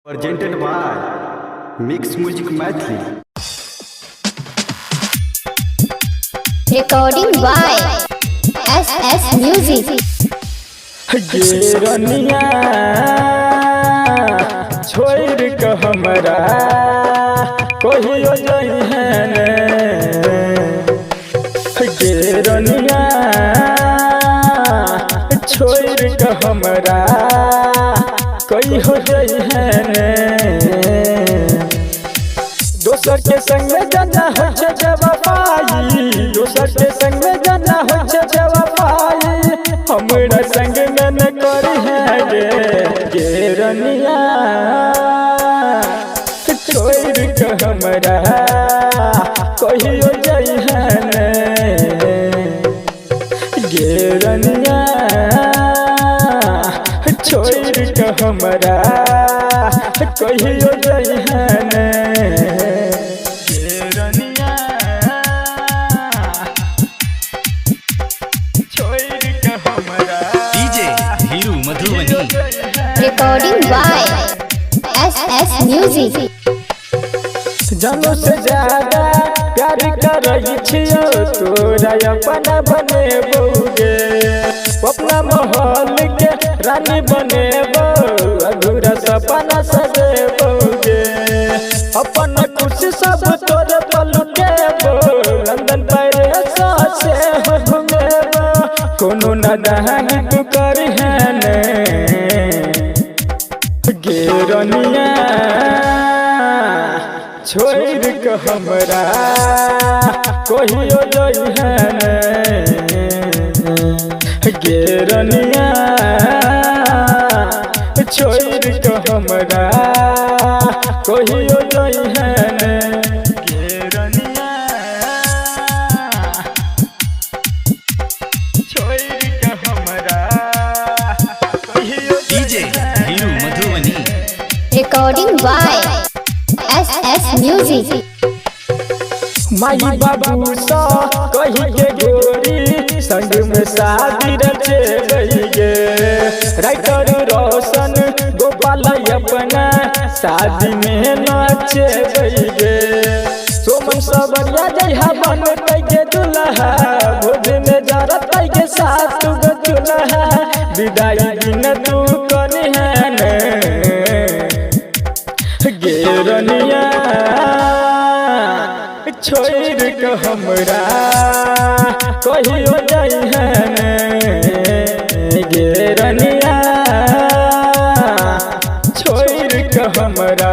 presented by Mix Music Mathli. Recording by SS Music. ये रनिया छोड़ के हमरा कहियो जई है ने ये रनिया छोड़ के हमरा कहियो जई है ने दोसर के संग जाना हो छे जवाई दोसर के संग जाना हो छे जवाई हमरा संग में न करी है गे रनिया छोड़ के हमरा कहियो जई है ने गे रनिया छोड़ के हमरा कहियो जई है ने गे रनिया छोड़ के हमरा DJ Hiru Madhubani. Recording by SS Music. जानो से ज्यादा प्यार करई छियो तोरा अपना बनेबोगे अपना महल के रानी बनेबो अधूरा सपना सजेबोगे अपन खुशी सब तोरे पलटेबो लंदन पेरिस से हो घूमेबो कोनो न दहानी तू करी है ने गे रनिया छोड़ के हमरा कहियो जई है ने गे रनिया छोड़ के हमरा कहियो जई है ने गे रनिया छोड़ के हमरा कहियो DJ Hiru Madhubani. Recording by SS Music. माई बाबू सा कही के गोरी संग में शादी रचे गई गे राइटर रोशन गोपाल अपना शादी में नाचे गई गे सोमन सबरिया जइहा बन के दुल्हा भोज में जरत के साथ गो दुल्हा विदाई दिन तू कनी है ने गे रनिया छोड़ के हमरा कहियो जई है ने गे रनिया छोड़ के हमरा